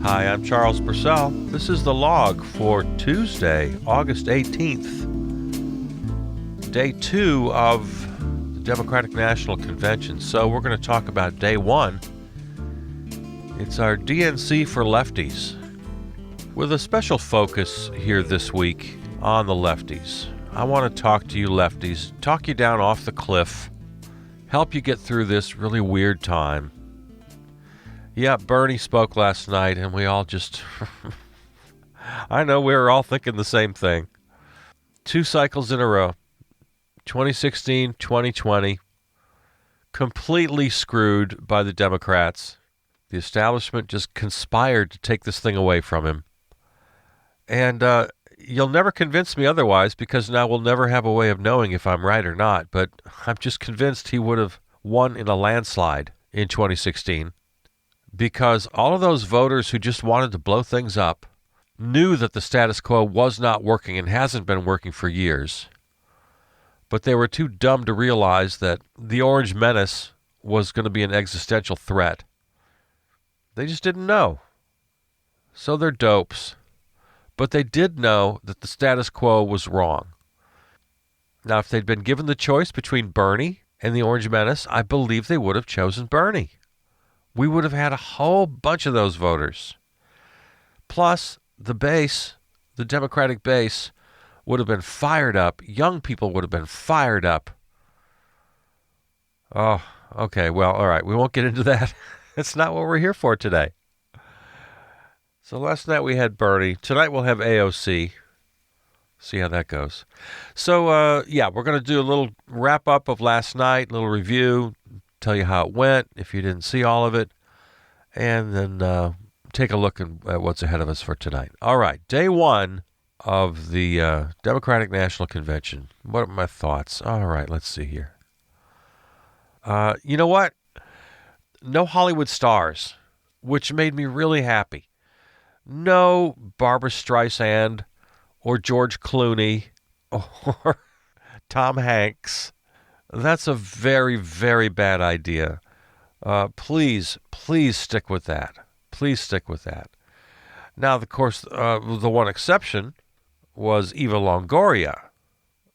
Hi, I'm Charles Purcell. This is the log for Tuesday, August 18th, day 2 of the Democratic National Convention. So we're going to talk about day 1. It's our DNC for Lefties, with a special focus here this week on the lefties. I want to talk to you lefties, talk you down off the cliff, help you get through this really weird time. Yeah, Bernie spoke last night, and we all just... I know we were all thinking the same thing. 2 cycles in a row. 2016, 2020. Completely screwed by the Democrats. The establishment just conspired to take this thing away from him. And you'll never convince me otherwise, because now we'll never have a way of knowing if I'm right or not. But I'm just convinced he would have won in a landslide in 2016. Because all of those voters who just wanted to blow things up knew that the status quo was not working and hasn't been working for years. But they were too dumb to realize that the Orange Menace was going to be an existential threat. They just didn't know. So they're dopes. But they did know that the status quo was wrong. Now, if they'd been given the choice between Bernie and the Orange Menace, I believe they would have chosen Bernie. We would have had a whole bunch of those voters. Plus, the base, the Democratic base, would have been fired up. Young people would have been fired up. Oh, okay, well, all right, we won't get into that. That's not what we're here for today. So last night we had Bernie. Tonight we'll have AOC. See how that goes. So, we're going to do a little wrap-up of last night, a little review, tell you how it went, if you didn't see all of it, and then take a look at what's ahead of us for tonight. All right, day 1 of the Democratic National Convention. What are my thoughts? All right, let's see here. You know what? No Hollywood stars, which made me really happy. No Barbra Streisand or George Clooney or Tom Hanks. That's a very, very bad idea. Please stick with that. Please stick with that. Now, of course, the one exception was Eva Longoria.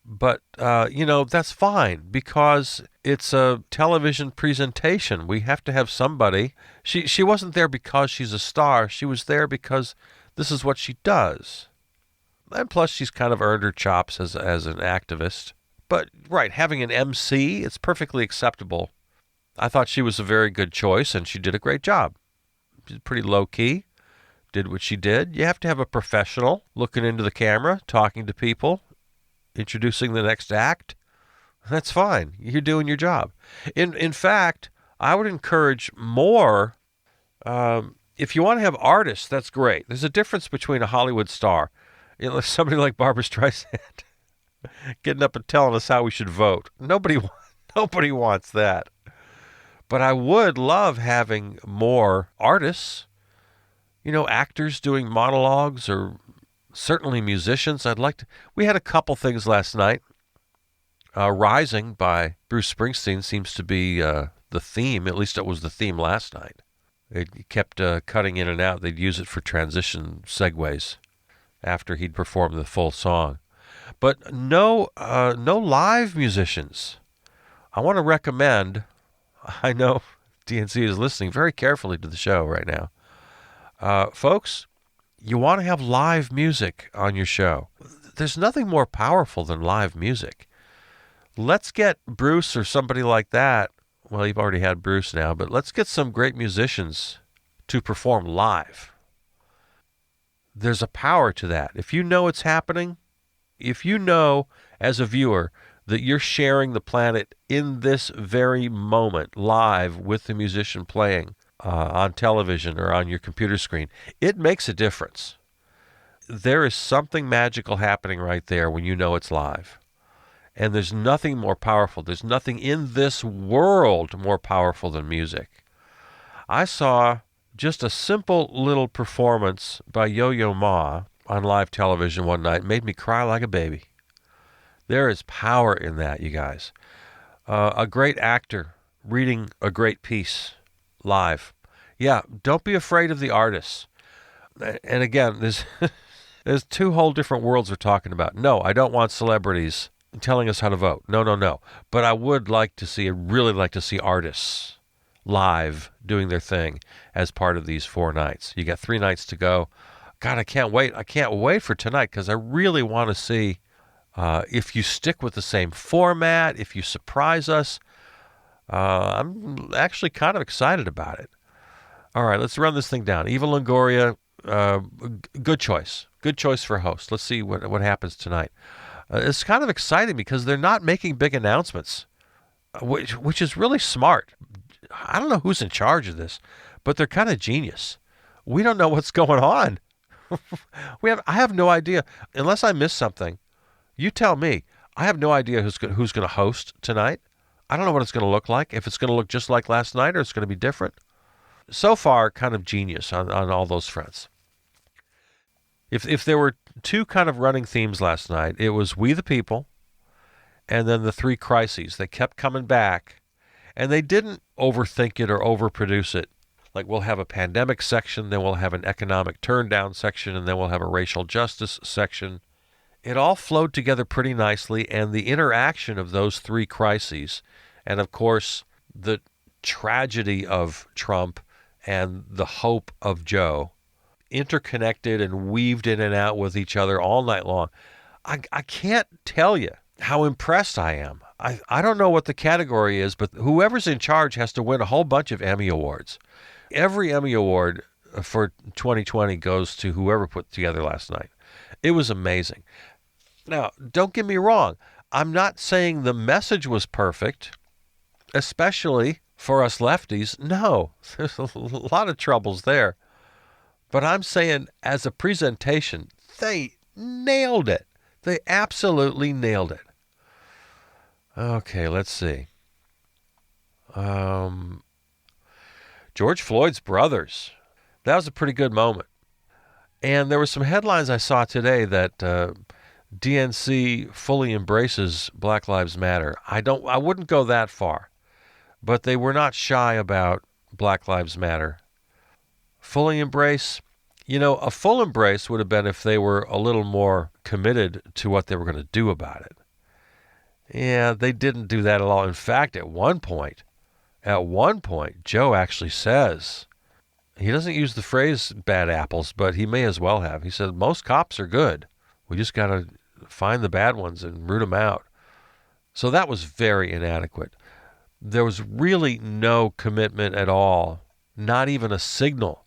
But, that's fine because it's a television presentation. We have to have somebody. She wasn't there because she's a star. She was there because this is what she does. And plus, she's kind of earned her chops as an activist. But, right, having an MC, it's perfectly acceptable. I thought she was a very good choice, and she did a great job. She's pretty low-key, did what she did. You have to have a professional looking into the camera, talking to people, introducing the next act. That's fine. You're doing your job. In fact, I would encourage more. If you want to have artists, that's great. There's a difference between a Hollywood star, somebody like Barbra Streisand, getting up and telling us how we should vote. Nobody wants that. But I would love having more artists, actors doing monologues, or certainly musicians. We had a couple things last night. Rising by Bruce Springsteen seems to be the theme. At least it was the theme last night. It kept cutting in and out. They'd use it for transition segues after he'd performed the full song. But no live musicians. I want to recommend, I know DNC is listening very carefully to the show right now. Folks, you want to have live music on your show. There's nothing more powerful than live music. Let's get Bruce or somebody like that. Well, you've already had Bruce now, but let's get some great musicians to perform live. There's a power to that. If you know it's happening, if you know as a viewer that you're sharing the planet in this very moment live with the musician playing on television or on your computer screen, it makes a difference. There is something magical happening right there when you know it's live. And there's nothing more powerful. There's nothing in this world more powerful than music. I saw just a simple little performance by Yo-Yo Ma on live television one night. It made me cry like a baby. There is power in that, you guys. A great actor reading a great piece live. Yeah, don't be afraid of the artists. And again, there's two whole different worlds we're talking about. No, I don't want celebrities telling us how to vote. No, no, no. But I would like to see, really like to see artists live doing their thing as part of these 4 nights. You got 3 nights to go. God, I can't wait. I can't wait for tonight because I really want to see if you stick with the same format, if you surprise us. I'm actually kind of excited about it. All right, let's run this thing down. Eva Longoria, good choice. Good choice for host. Let's see what happens tonight. It's kind of exciting because they're not making big announcements, which is really smart. I don't know who's in charge of this, but they're kind of genius. We don't know what's going on. I have no idea. Unless I missed something, you tell me. I have no idea who's going to host tonight. I don't know what it's going to look like. If it's going to look just like last night or it's going to be different. So far, kind of genius on all those fronts. If there were 2 kind of running themes last night, it was We the People and then the 3 crises. They kept coming back, and they didn't overthink it or overproduce it. Like, we'll have a pandemic section, then we'll have an economic turndown section, and then we'll have a racial justice section. It all flowed together pretty nicely, and the interaction of those 3 crises, and of course, the tragedy of Trump and the hope of Joe, interconnected and weaved in and out with each other all night long. I can't tell you how impressed I am. I don't know what the category is, but whoever's in charge has to win a whole bunch of Emmy Awards. Every Emmy Award for 2020 goes to whoever put together last night. It was amazing. Now, don't get me wrong. I'm not saying the message was perfect, especially for us lefties. No, there's a lot of troubles there. But I'm saying as a presentation, they nailed it. They absolutely nailed it. Okay, let's see. George Floyd's brothers. That was a pretty good moment. And there were some headlines I saw today that DNC fully embraces Black Lives Matter. I wouldn't go that far, but they were not shy about Black Lives Matter. Fully embrace, a full embrace would have been if they were a little more committed to what they were going to do about it. Yeah, they didn't do that at all. In fact, at one point, Joe actually says, he doesn't use the phrase bad apples, but he may as well have. He said, most cops are good. We just got to find the bad ones and root them out. So that was very inadequate. There was really no commitment at all, not even a signal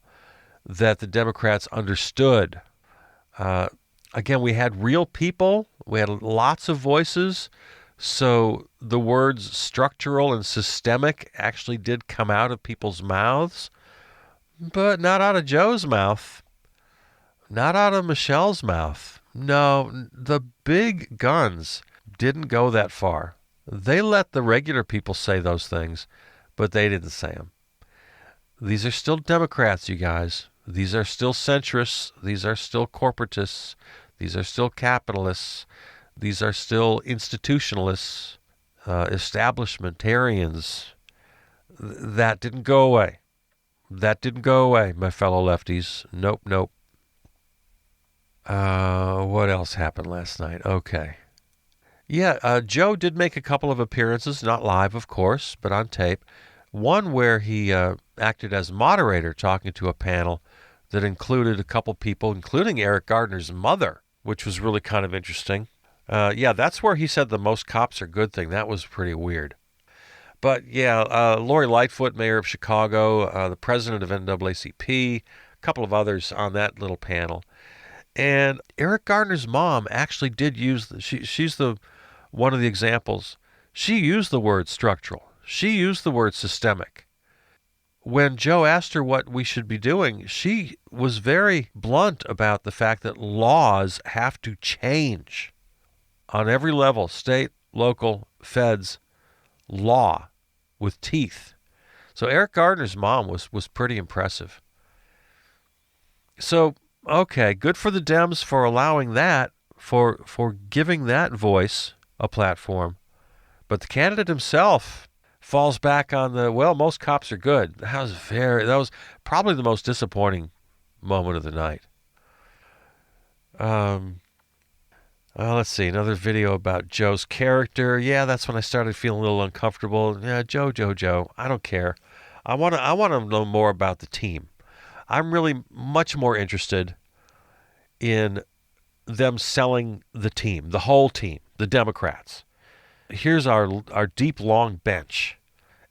that the Democrats understood. Again, we had real people. We had lots of voices. So the words structural and systemic actually did come out of people's mouths, but not out of Joe's mouth, not out of Michelle's mouth. No, the big guns didn't go that far. They let the regular people say those things, but they didn't say them. These are still Democrats, you guys. These are still centrists. These are still corporatists. These are still capitalists. These are still institutionalists, establishmentarians. That didn't go away. That didn't go away, my fellow lefties. Nope, nope. What else happened last night? Okay. Yeah, Joe did make a couple of appearances, not live, of course, but on tape. One where he acted as moderator talking to a panel that included a couple people, including Eric Gardner's mother, which was really kind of interesting. Yeah, that's where he said the most cops are good thing. That was pretty weird. But yeah, Lori Lightfoot, mayor of Chicago, the president of NAACP, a couple of others on that little panel. And Eric Gardner's mom actually did use, she's one of the examples. She used the word structural. She used the word systemic. When Joe asked her what we should be doing, she was very blunt about the fact that laws have to change on every level, state, local, feds, law with teeth. So Eric Gardner's mom was pretty impressive. So, okay, good for the Dems for allowing that, for giving that voice a platform. But the candidate himself falls back on most cops are good. That was probably the most disappointing moment of the night. Let's see, another video about Joe's character. Yeah, that's when I started feeling a little uncomfortable. Yeah, Joe. I don't care. I want to know more about the team. I'm really much more interested in them selling the team, the whole team, the Democrats. Here's our deep, long bench.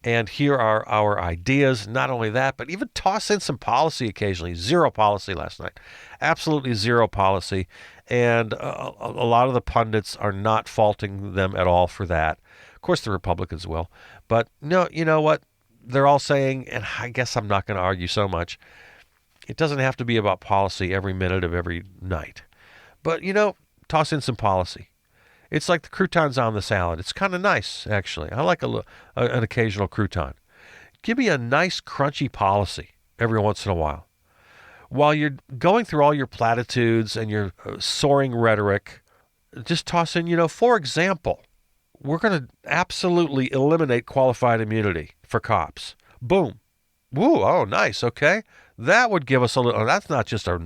And here are our ideas. Not only that, but even toss in some policy occasionally. Zero policy last night. Absolutely zero policy. And a lot of the pundits are not faulting them at all for that. Of course, the Republicans will. But no, you know what? They're all saying, and I guess I'm not going to argue so much, it doesn't have to be about policy every minute of every night. But, toss in some policy. It's like the croutons on the salad. It's kind of nice, actually. I like an occasional crouton. Give me a nice, crunchy policy every once in a while. While you're going through all your platitudes and your soaring rhetoric, just toss in, for example, we're going to absolutely eliminate qualified immunity for cops. Boom. Woo, oh, nice, okay. That would give us a little, that's not just a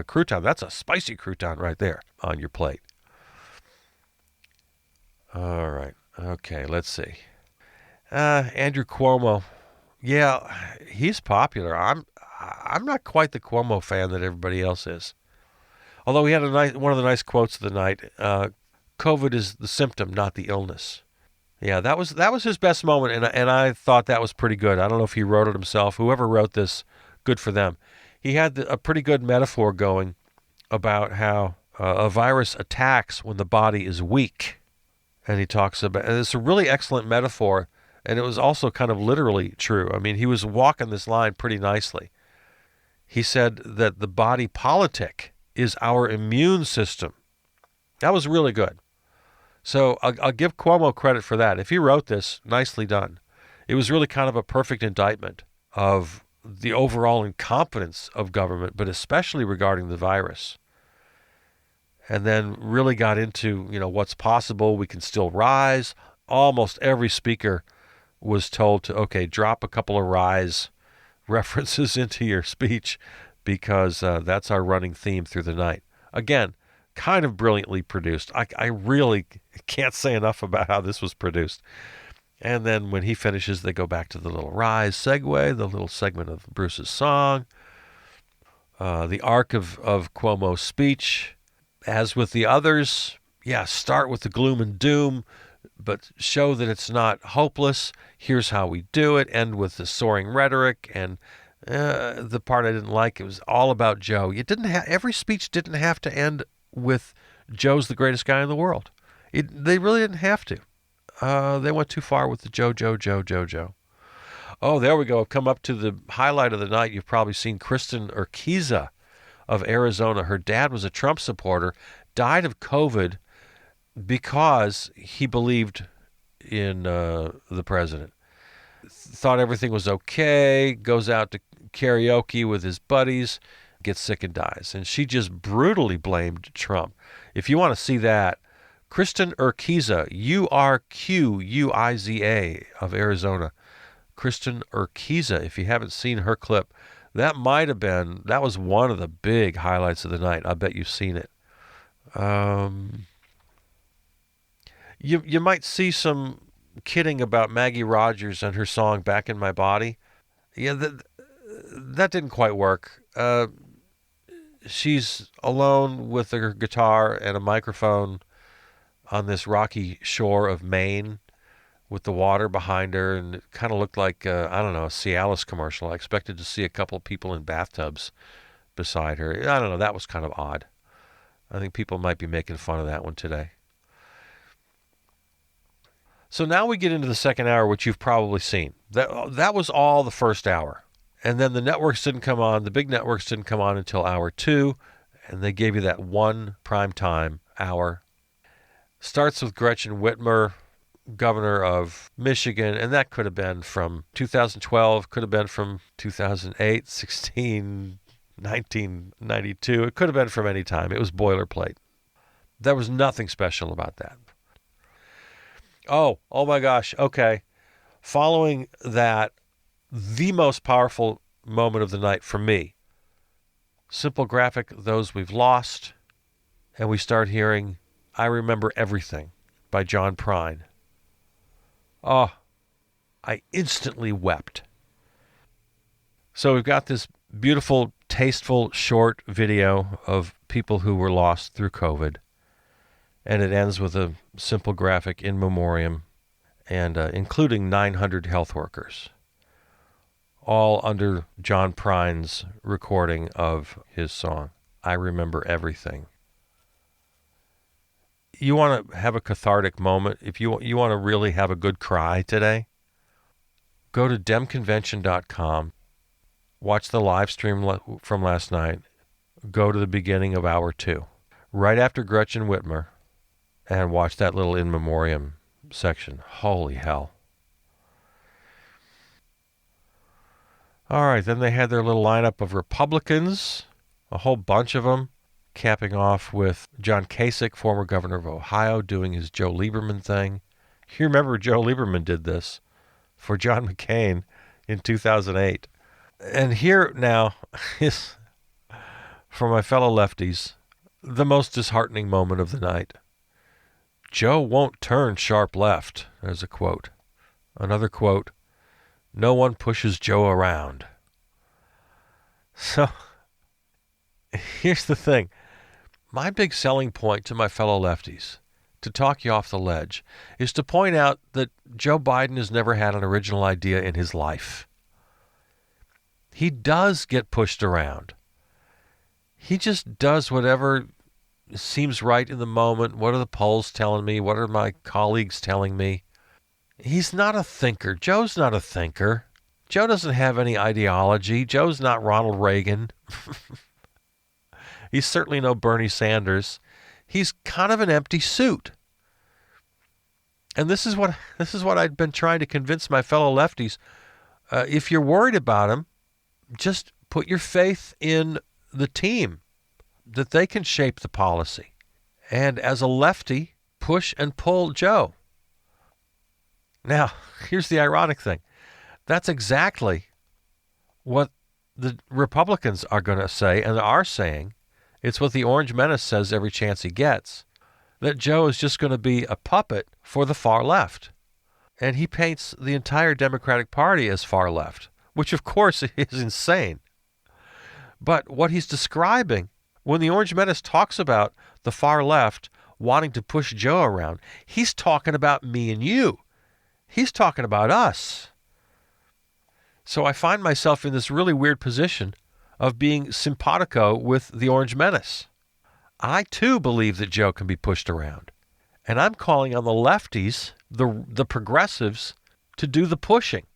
crouton, that's a spicy crouton right there on your plate. All right, okay, let's see. Andrew Cuomo. Yeah, he's popular. I'm not quite the Cuomo fan that everybody else is. Although he had one of the nice quotes of the night. COVID is the symptom, not the illness. Yeah, that was his best moment, and I thought that was pretty good. I don't know if he wrote it himself. Whoever wrote this, good for them. He had a pretty good metaphor going about how a virus attacks when the body is weak. And he talks about, and it's a really excellent metaphor, and it was also kind of literally true. I mean, he was walking this line pretty nicely. He said that the body politic is our immune system. That was really good. So I'll give Cuomo credit for that. If he wrote this, nicely done. It was really kind of a perfect indictment of the overall incompetence of government, but especially regarding the virus. And then really got into, what's possible. We can still rise. Almost every speaker was told to, okay, drop a couple of rise references into your speech because that's our running theme through the night. Again, kind of brilliantly produced. I really can't say enough about how this was produced. And then when he finishes, they go back to the little rise segue, the little segment of Bruce's song, the arc of Cuomo's speech. As with the others, start with the gloom and doom, but show that it's not hopeless. Here's how we do it. End with the soaring rhetoric. And the part I didn't like, it was all about Joe. Every speech didn't have to end with Joe's the greatest guy in the world. They really didn't have to. They went too far with the Joe. Oh, there we go. I've come up to the highlight of the night. You've probably seen Kristen Urquiza of Arizona. Her dad was a Trump supporter, died of COVID because he believed in the president. Thought everything was okay, goes out to karaoke with his buddies, gets sick and dies. And she just brutally blamed Trump. If you want to see that, Kristen Urquiza, Urquiza of Arizona. Kristen Urquiza, if you haven't seen her clip, that was one of the big highlights of the night. I bet you've seen it. You might see some kidding about Maggie Rogers and her song Back in My Body. Yeah, that didn't quite work. She's alone with her guitar and a microphone on this rocky shore of Maine with the water behind her, and it kind of looked like, a Cialis commercial. I expected to see a couple of people in bathtubs beside her. I don't know, that was kind of odd. I think people might be making fun of that one today. So now we get into the second hour, which you've probably seen. That was all the first hour. And then the networks didn't come on, the big networks didn't come on until hour 2, and they gave you that one prime time hour. Starts with Gretchen Whitmer, governor of Michigan, and that could have been from 2012, could have been from 2008, 16, 1992. It could have been from any time. It was boilerplate. There was nothing special about that. Oh my gosh. Okay. Following that, the most powerful moment of the night for me. Simple graphic, Those We've Lost, and we start hearing I Remember Everything by John Prine. Oh, I instantly wept. So we've got this beautiful, tasteful, short video of people who were lost through COVID, and it ends with a simple graphic in memoriam, and including 900 health workers, all under John Prine's recording of his song, I Remember Everything. You want to have a cathartic moment, if you want to really have a good cry today, go to demconvention.com, watch the live stream from last night, go to the beginning of hour 2, right after Gretchen Whitmer, and watch that little in memoriam section. Holy hell. All right, then they had their little lineup of Republicans, a whole bunch of them, capping off with John Kasich, former governor of Ohio, doing his Joe Lieberman thing. You remember Joe Lieberman did this for John McCain in 2008. And here now is, for my fellow lefties, the most disheartening moment of the night. Joe won't turn sharp left. There's a quote. Another quote. No one pushes Joe around. So, here's the thing. My big selling point to my fellow lefties, to talk you off the ledge, is to point out that Joe Biden has never had an original idea in his life. He does get pushed around. He just does whatever seems right in the moment. What are the polls telling me? What are my colleagues telling me? He's not a thinker. Joe's not a thinker. Joe doesn't have any ideology. Joe's not Ronald Reagan. He's certainly no Bernie Sanders. He's kind of an empty suit. And this is what I've been trying to convince my fellow lefties. If you're worried about him, just put your faith in the team, that they can shape the policy. And as a lefty, push and pull Joe. Now, here's the ironic thing. That's exactly what the Republicans are going to say and are saying. It's what the Orange Menace says every chance he gets, that Joe is just going to be a puppet for the far left. And he paints the entire Democratic Party as far left, which of course is insane. But what he's describing, when the Orange Menace talks about the far left wanting to push Joe around, he's talking about me and you. He's talking about us. So I find myself in this really weird position of being simpatico with the Orange Menace. I too believe that Joe can be pushed around. And I'm calling on the lefties, the progressives, to do the pushing.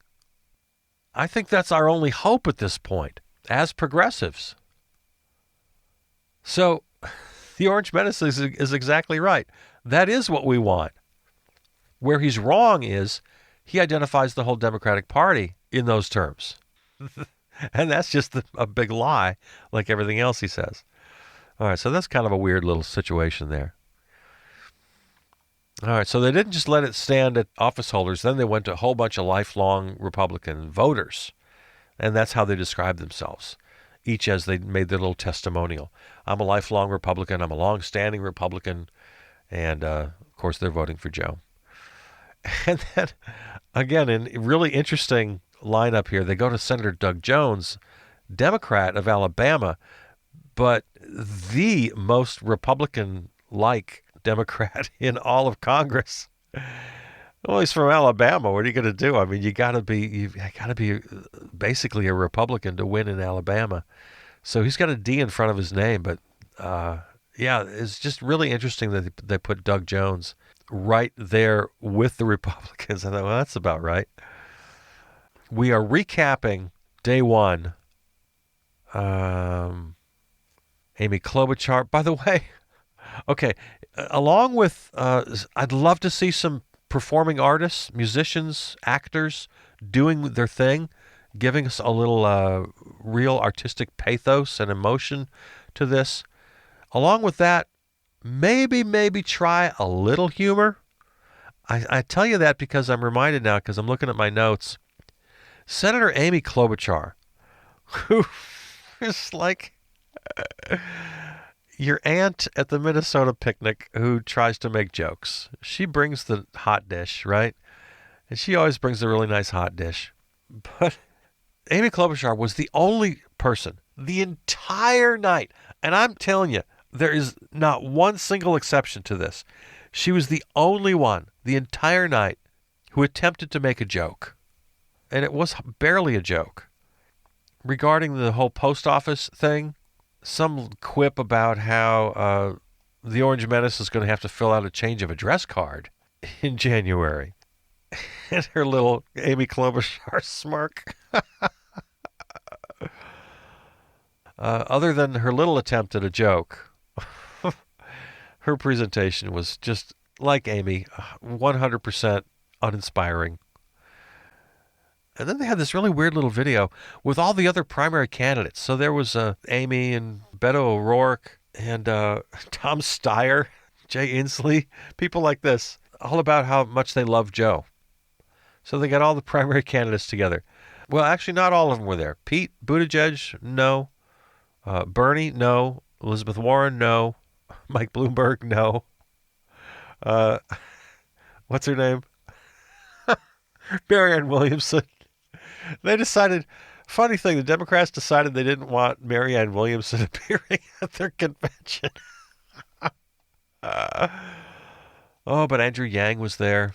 I think that's our only hope at this point, as progressives. So the Orange Menace is exactly right. That is what we want. Where he's wrong is he identifies the whole Democratic Party in those terms. And that's just a big lie, like everything else he says. All right, so that's kind of a weird little situation there. All right, so they didn't just let it stand at office holders. Then they went to a whole bunch of lifelong Republican voters. And that's how they described themselves, each as they made their little testimonial. I'm a lifelong Republican. I'm a long-standing Republican. And, of course, they're voting for Joe. And then, again, in a really interesting lineup here, they go to Senator Doug Jones, Democrat of Alabama, but the most Republican-like Democrat in all of Congress. Well, he's from Alabama. What are you going to do? I mean, you got to be basically a Republican to win in Alabama. So he's got a D in front of his name. But yeah, it's just really interesting that they put Doug Jones right there with the Republicans. I thought, well, that's about right. We are recapping day one. Amy Klobuchar, by the way. Okay, along with, I'd love to see some performing artists, musicians, actors doing their thing, giving us a little real artistic pathos and emotion to this. Along with that, maybe try a little humor. I tell you that because I'm reminded now, because I'm looking at my notes. Senator Amy Klobuchar, who is like your aunt at the Minnesota picnic who tries to make jokes. She brings the hot dish, right? And she always brings a really nice hot dish. But Amy Klobuchar was the only person the entire night, and I'm telling you, there is not one single exception to this. She was the only one the entire night who attempted to make a joke. And it was barely a joke. Regarding the whole post office thing, some quip about how the Orange Menace is going to have to fill out a change of address card in January. And her little Amy Klobuchar smirk. Other than her little attempt at a joke, her presentation was just, like Amy, 100% uninspiring. And then they had this really weird little video with all the other primary candidates. So there was Amy and Beto O'Rourke and Tom Steyer, Jay Inslee, people like this, all about how much they love Joe. So they got all the primary candidates together. Well, actually, not all of them were there. Pete Buttigieg, no. Bernie, no. Elizabeth Warren, no. Mike Bloomberg, no. What's her name? Marianne Williamson. They decided, funny thing, the Democrats decided they didn't want Marianne Williamson appearing at their convention. But Andrew Yang was there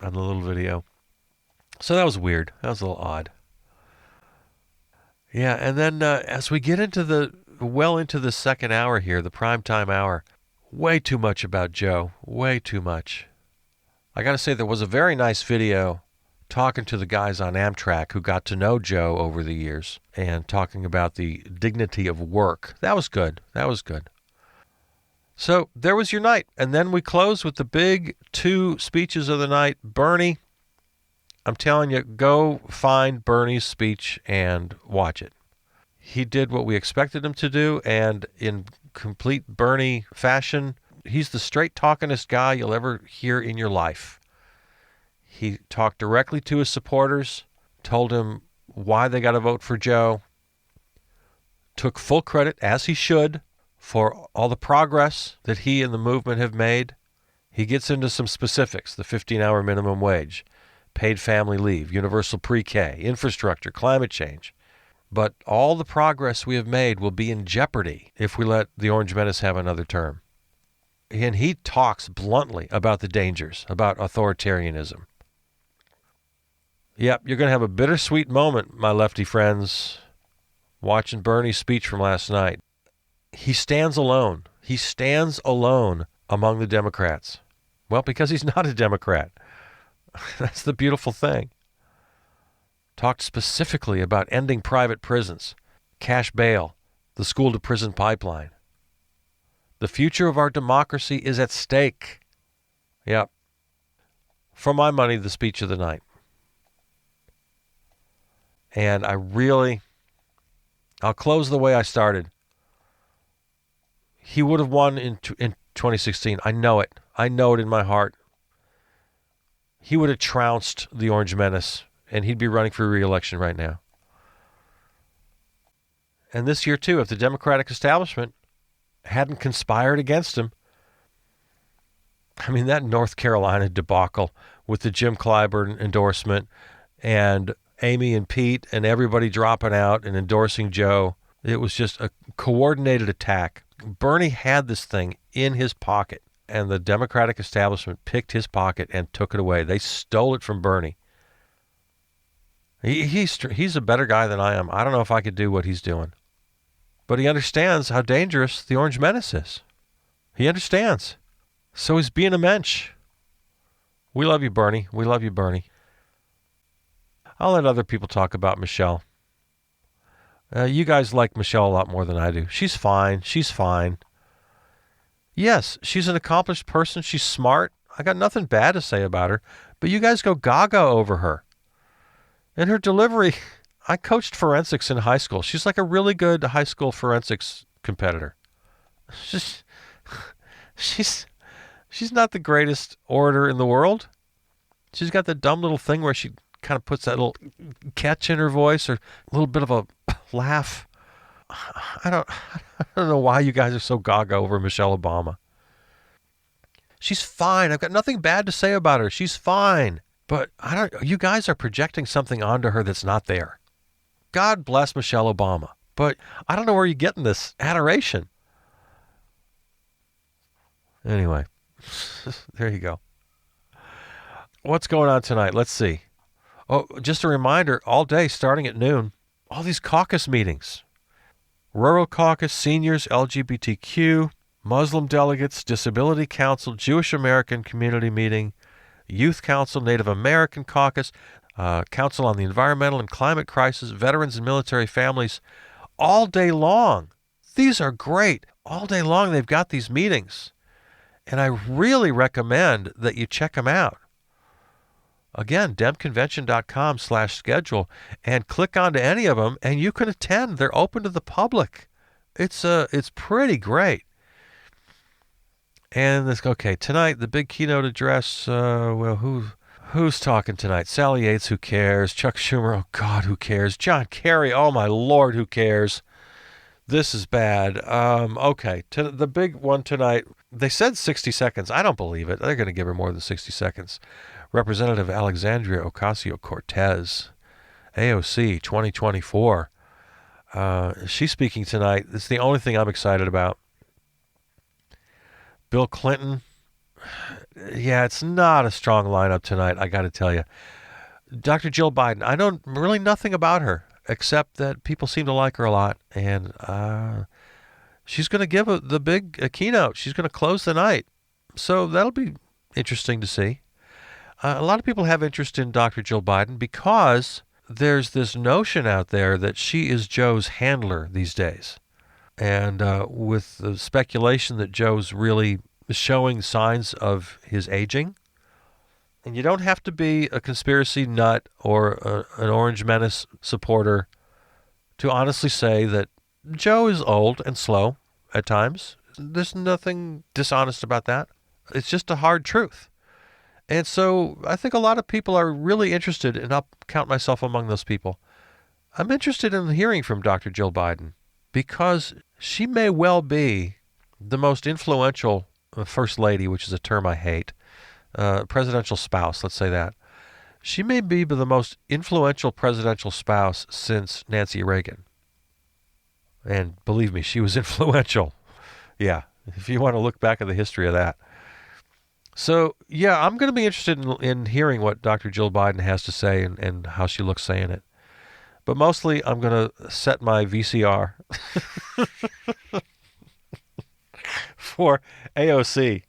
on the little video. So that was weird. That was a little odd. Yeah, and then as we get into the second hour here, the primetime hour, way too much about Joe. Way too much. I got to say, there was a very nice video talking to the guys on Amtrak who got to know Joe over the years and talking about the dignity of work. That was good. That was good. So there was your night. And then we close with the big two speeches of the night. Bernie, I'm telling you, go find Bernie's speech and watch it. He did what we expected him to do, and in complete Bernie fashion, he's the straight-talkingest guy you'll ever hear in your life. He talked directly to his supporters, told him why they got to vote for Joe, took full credit, as he should, for all the progress that he and the movement have made. He gets into some specifics, the 15-hour minimum wage, paid family leave, universal pre-K, infrastructure, climate change. But all the progress we have made will be in jeopardy if we let the Orange Menace have another term. And he talks bluntly about the dangers, about authoritarianism. Yep, you're going to have a bittersweet moment, my lefty friends, watching Bernie's speech from last night. He stands alone. He stands alone among the Democrats. Well, because he's not a Democrat. That's the beautiful thing. Talked specifically about ending private prisons, cash bail, the school-to-prison pipeline. The future of our democracy is at stake. Yep. For my money, the speech of the night. And I'll close the way I started. He would have won in 2016. I know it. I know it in my heart. He would have trounced the Orange Menace, and he'd be running for re-election right now. And this year, too, if the Democratic establishment hadn't conspired against him, I mean, that North Carolina debacle with the Jim Clyburn endorsement and Amy and Pete and everybody dropping out and endorsing Joe, it was just a coordinated attack. Bernie had this thing in his pocket, and the Democratic establishment picked his pocket and took it away. They stole it from Bernie. He's a better guy than I am. I don't know if I could do what he's doing. But he understands how dangerous the Orange Menace is. He understands. So he's being a mensch. We love you, Bernie. We love you, Bernie. I'll let other people talk about Michelle. You guys like Michelle a lot more than I do. She's fine. She's fine. Yes, she's an accomplished person. She's smart. I got nothing bad to say about her. But you guys go gaga over her. And her delivery, I coached forensics in high school. She's like a really good high school forensics competitor. She's not the greatest orator in the world, She's got the dumb little thing where she kind of puts that little catch in her voice or a little bit of a laugh. I don't know why you guys are so gaga over Michelle Obama. She's fine. I've got nothing bad to say about her. She's fine. But you guys are projecting something onto her that's not there. God bless Michelle Obama. But I don't know where you're getting this adoration. Anyway, there you go. What's going on tonight? Let's see. Oh, just a reminder, all day starting at noon, all these caucus meetings. Rural Caucus, Seniors, LGBTQ, Muslim Delegates, Disability Council, Jewish American Community Meeting, Youth Council, Native American Caucus, Council on the Environmental and Climate Crisis, Veterans and Military Families, all day long. These are great. All day long they've got these meetings. And I really recommend that you check them out. Again, demconvention.com/schedule and click onto any of them and you can attend. They're open to the public. It's pretty great. And tonight the big keynote address. Who's talking tonight? Sally Yates, who cares? Chuck Schumer, oh God, who cares? John Kerry, oh my Lord, who cares? This is bad. The big one tonight. They said 60 seconds. I don't believe it. They're going to give her more than 60 seconds. Representative Alexandria Ocasio-Cortez, AOC 2024. She's speaking tonight. It's the only thing I'm excited about. Bill Clinton. Yeah, it's not a strong lineup tonight, I got to tell you. Dr. Jill Biden. I know really nothing about her except that people seem to like her a lot. And she's going to give the big keynote. She's going to close the night. So that'll be interesting to see. A lot of people have interest in Dr. Jill Biden because there's this notion out there that she is Joe's handler these days. And with the speculation that Joe's really showing signs of his aging. And you don't have to be a conspiracy nut or an Orange Menace supporter to honestly say that Joe is old and slow at times. There's nothing dishonest about that. It's just a hard truth. And so I think a lot of people are really interested, and I'll count myself among those people. I'm interested in hearing from Dr. Jill Biden because she may well be the most influential first lady, which is a term I hate, presidential spouse, let's say that. She may be the most influential presidential spouse since Nancy Reagan. And believe me, she was influential. Yeah, if you want to look back at the history of that. So, yeah, I'm going to be interested in hearing what Dr. Jill Biden has to say and how she looks saying it. But mostly, I'm going to set my VCR for AOC.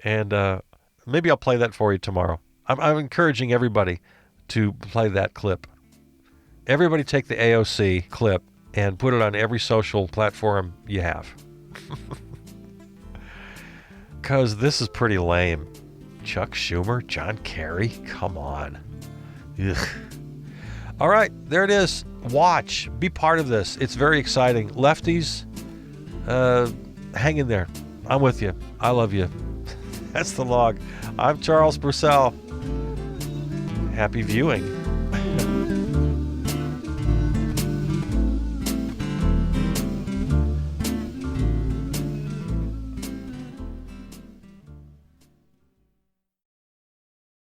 And maybe I'll play that for you tomorrow. I'm encouraging everybody to play that clip. Everybody take the AOC clip and put it on every social platform you have. Because this is pretty lame. Chuck Schumer, John Kerry, come on. Ugh. All right, there it is. Watch. Be part of this. It's very exciting. Lefties, hang in there. I'm with you. I love you. That's the log. I'm Charles Purcell. Happy viewing.